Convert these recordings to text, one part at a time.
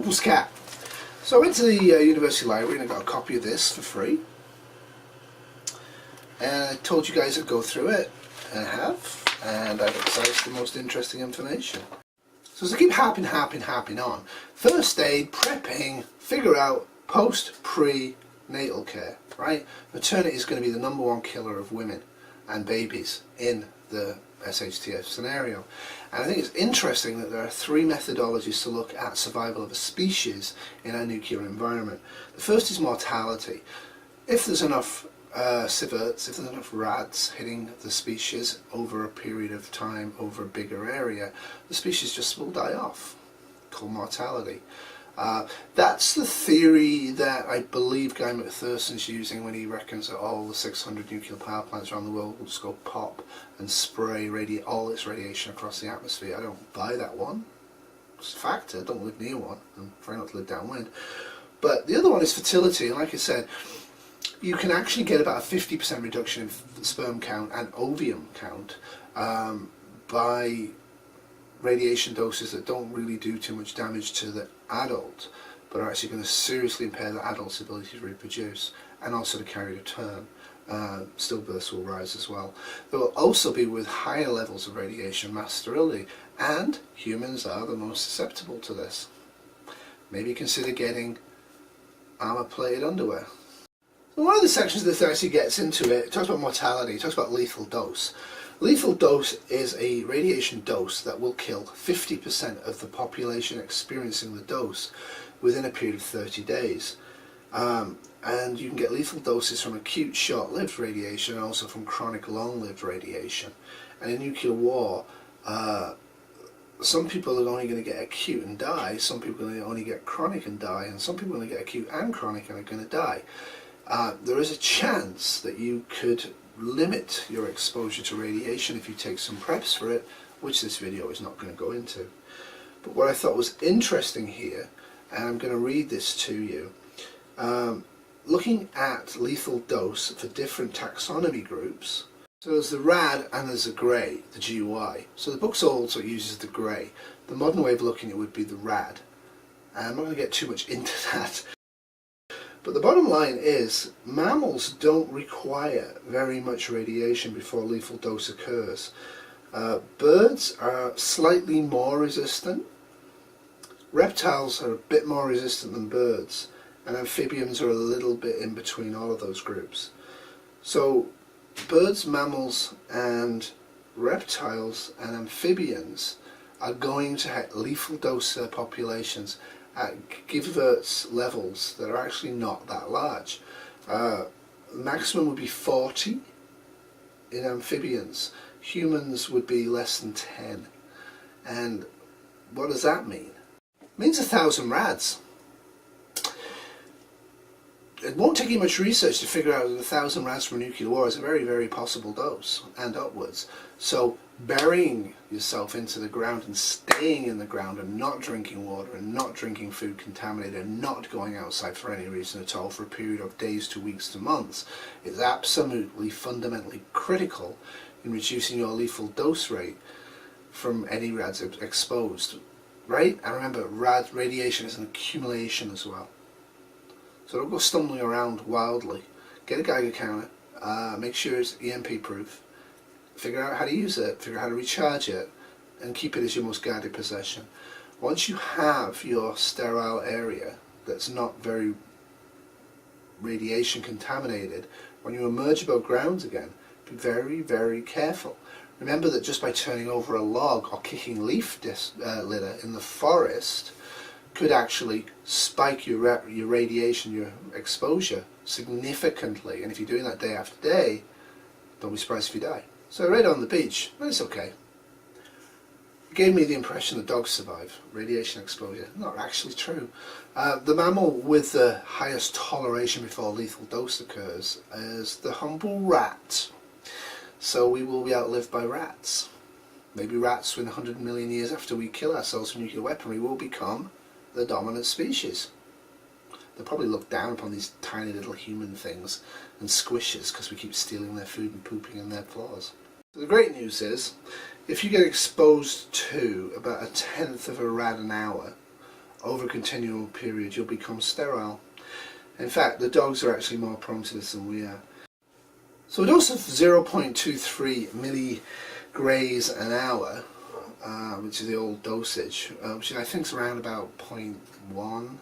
Uncle's cat. So I went to the university library and I got a copy of this for free. And I told you guys I'd go through it, and I have, and I've excised the most interesting information. So as I keep harping on, first aid, prepping, figure out, post, pre, natal care, right? Maternity is going to be the #1 killer of women and babies in the SHTF scenario. And I think it's interesting that there are 3 methodologies to look at survival of a species in a nuclear environment. The first is mortality. If there's enough civets, if there's enough rads hitting the species over a period of time, over a bigger area, the species just will die off, called mortality. That's the theory that I believe Guy McPherson's using when he reckons that all the 600 nuclear power plants around the world will just go pop and spray all its radiation across the atmosphere. I don't buy that one. It's a factor. I don't live near one. I'm trying not to live downwind. But the other one is fertility, and like I said, you can actually get about a 50% reduction in sperm count and ovum count by radiation doses that don't really do too much damage to the adult, but are actually going to seriously impair the adult's ability to reproduce and also to carry a term. Stillbirths will rise as well. There will also be with higher levels of radiation mass sterility, and humans are the most susceptible to this. Maybe consider getting armor-plated underwear. One of the sections of this actually gets into it. It talks about mortality, it talks about lethal dose. Lethal dose is a radiation dose that will kill 50% of the population experiencing the dose within a period of 30 days. And you can get lethal doses from acute short-lived radiation and also from chronic long-lived radiation. And in nuclear war, some people are only going to get acute and die, some people are going to only get chronic and die, and some people are going to get acute and chronic and are going to die. There is a chance that you could limit your exposure to radiation if you take some preps for it, which this video is not going to go into. But what I thought was interesting here, and I'm going to read this to you, looking at lethal dose for different taxonomy groups. So there's the rad and there's the grey, the GUI. So the book also uses the grey. The modern way of looking at it would be the rad. And I'm not going to get too much into that. But the bottom line is, mammals don't require very much radiation before lethal dose occurs. Birds are slightly more resistant. Reptiles are a bit more resistant than birds. And amphibians are a little bit in between all of those groups. So birds, mammals and reptiles and amphibians are going to have lethal dose their populations at gigahertz levels that are actually not that large. Maximum would be 40 in amphibians. Humans would be less than 10. And what does that mean? It means 1,000 rads. It won't take you much research to figure out that 1,000 rads from a nuclear war is a very, very possible dose, and upwards. So burying yourself into the ground and staying in the ground and not drinking water and not drinking food contaminated and not going outside for any reason at all for a period of days to weeks to months is absolutely fundamentally critical in reducing your lethal dose rate from any rads exposed. Right? And remember, radiation is an accumulation as well. So don't go stumbling around wildly. Get a Geiger counter, make sure it's EMP proof, figure out how to use it, figure out how to recharge it, and keep it as your most guarded possession. Once you have your sterile area that's not very radiation contaminated, when you emerge above ground again, be very, very careful. Remember that just by turning over a log or kicking leaf litter in the forest could actually spike your radiation, your exposure significantly, and if you're doing that day after day, don't be surprised if you die. So I read on the beach, and it's okay. It gave me the impression that dogs survive radiation exposure. Not actually true. The mammal with the highest toleration before lethal dose occurs is the humble rat. So we will be outlived by rats. Maybe rats, in 100 million years after we kill ourselves with nuclear weaponry, will become the dominant species. They'll probably look down upon these tiny little human things and squishes because we keep stealing their food and pooping in their claws. So the great news is, if you get exposed to about 1/10 of a rad an hour over a continual period you'll become sterile. In fact, the dogs are actually more prone to this than we are. So a dose of 0.23 milligray an hour, which is the old dosage, which I think is around about 0.1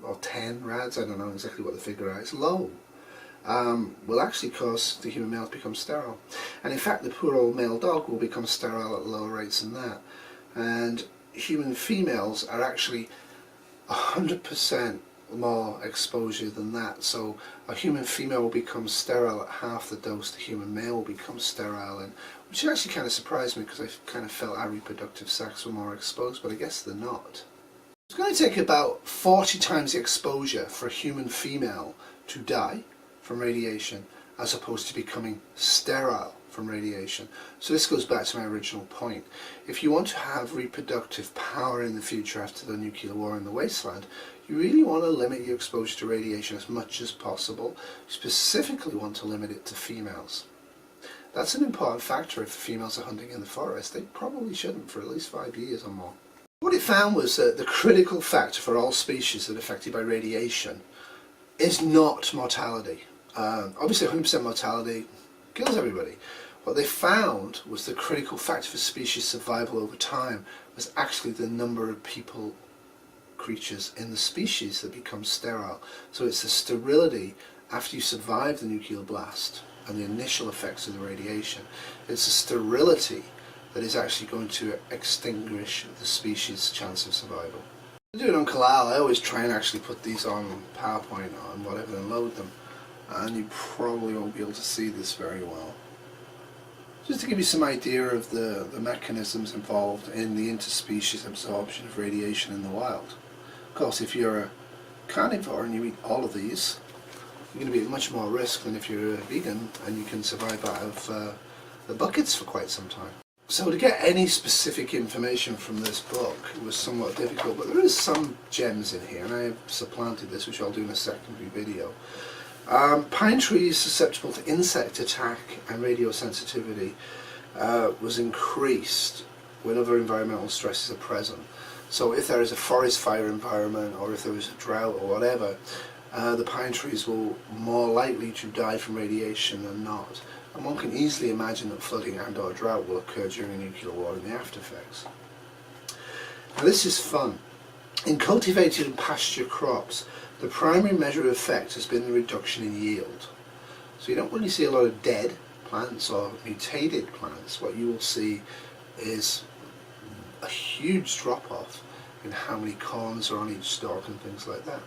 or 10 rads, I don't know exactly what the figure is, it's low, will actually cause the human male to become sterile. And in fact the poor old male dog will become sterile at lower rates than that. And human females are actually 100% more exposure than that. So a human female will become sterile at half the dose the human male will become sterile, and which actually kind of surprised me because I kind of felt our reproductive sacs were more exposed, but I guess they're not. It's going to take about 40 times the exposure for a human female to die from radiation as opposed to becoming sterile from radiation. So this goes back to my original point. If you want to have reproductive power in the future after the nuclear war in the wasteland, you really want to limit your exposure to radiation as much as possible. You specifically want to limit it to females. That's an important factor if the females are hunting in the forest. They probably shouldn't for at least 5 years or more. What it found was that the critical factor for all species that are affected by radiation is not mortality. Obviously 100% mortality kills everybody. What they found was the critical factor for species survival over time was actually the number of creatures in the species that become sterile. So it's the sterility after you survive the nuclear blast and the initial effects of the radiation. It's the sterility that is actually going to extinguish the species' chance of survival. I do it on Kalal. I always try and actually put these on PowerPoint or on whatever and load them, and you probably won't be able to see this very well. Just to give you some idea of the mechanisms involved in the interspecies absorption of radiation in the wild. Of course, if you're a carnivore and you eat all of these, you're going to be at much more risk than if you're a vegan and you can survive out of the buckets for quite some time. So to get any specific information from this book was somewhat difficult, but there is some gems in here, and I have supplanted this, which I'll do in a secondary video. Pine trees susceptible to insect attack and radiosensitivity was increased when other environmental stresses are present. So if there is a forest fire environment, or if there is a drought or whatever, the pine trees will more likely to die from radiation than not. And one can easily imagine that flooding and or drought will occur during a nuclear war and the after effects. Now this is fun. In cultivated and pasture crops, the primary measure of effect has been the reduction in yield. So you don't really see a lot of dead plants or mutated plants. What you will see is a huge drop-off in how many corns are on each stalk and things like that.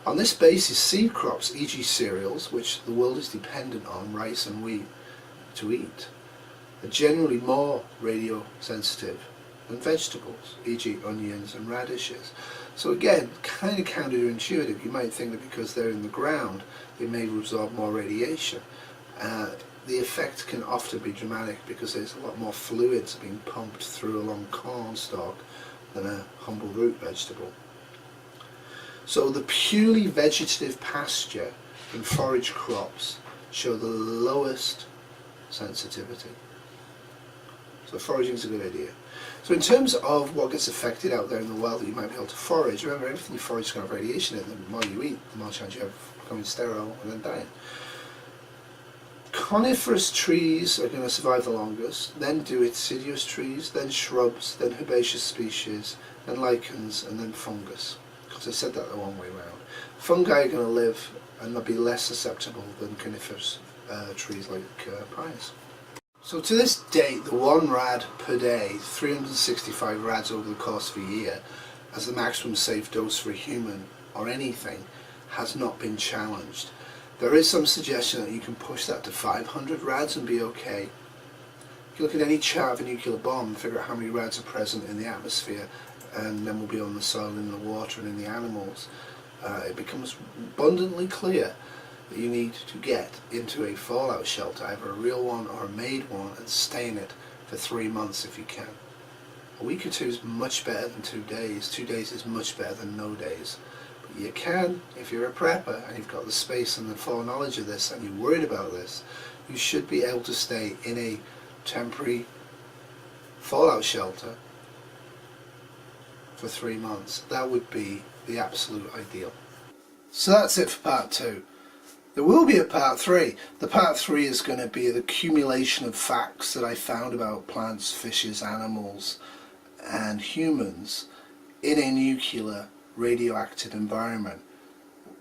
On this basis, seed crops, e.g. cereals, which the world is dependent on, rice and wheat, to eat, are generally more radiosensitive than vegetables, e.g. onions and radishes. So again, kind of counterintuitive. You might think that because they're in the ground, they may absorb more radiation. The effect can often be dramatic because there's a lot more fluids being pumped through a long corn stalk than a humble root vegetable. So the purely vegetative pasture and forage crops show the lowest sensitivity. So foraging is a good idea. So in terms of what gets affected out there in the wild that you might be able to forage, remember everything you forage is going to have radiation in it. The more you eat, the more chance you have of becoming sterile and then dying. Coniferous trees are going to survive the longest, then deciduous trees, then shrubs, then herbaceous species, then lichens, and then fungus. Because I said that the wrong way around. Fungi are going to live and they'll be less susceptible than coniferous trees like pines. So to this date, the 1 rad per day, 365 rads over the course of a year, as the maximum safe dose for a human or anything, has not been challenged. There is some suggestion that you can push that to 500 rads and be okay. If you look at any chart of a nuclear bomb and figure out how many rads are present in the atmosphere, and then will be on the soil, in the water and in the animals, it becomes abundantly clear that you need to get into a fallout shelter, either a real one or a made one, and stay in it for 3 months if you can. A week or two is much better than 2 days. 2 days is much better than no days. But you can, if you're a prepper and you've got the space and the foreknowledge of this and you're worried about this, you should be able to stay in a temporary fallout shelter for 3 months. That would be the absolute ideal. So that's it for part 2. There will be a part 3. The part 3 is going to be the accumulation of facts that I found about plants, fishes, animals and humans in a nuclear radioactive environment.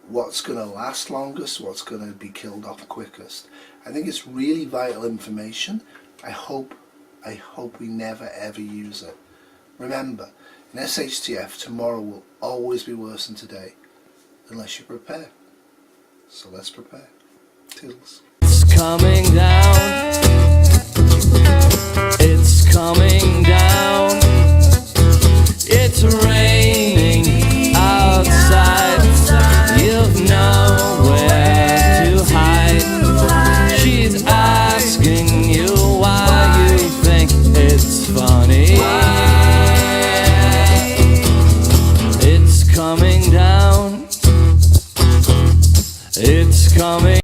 What's going to last longest, what's going to be killed off quickest. I think it's really vital information. I hope we never ever use it. Remember, in SHTF, tomorrow will always be worse than today, unless you prepare. So let's prepare. Toodles. It's coming down. It's coming down. It's raining outside. You've nowhere to hide. She's asking you why you think it's funny. It's coming down. It's coming.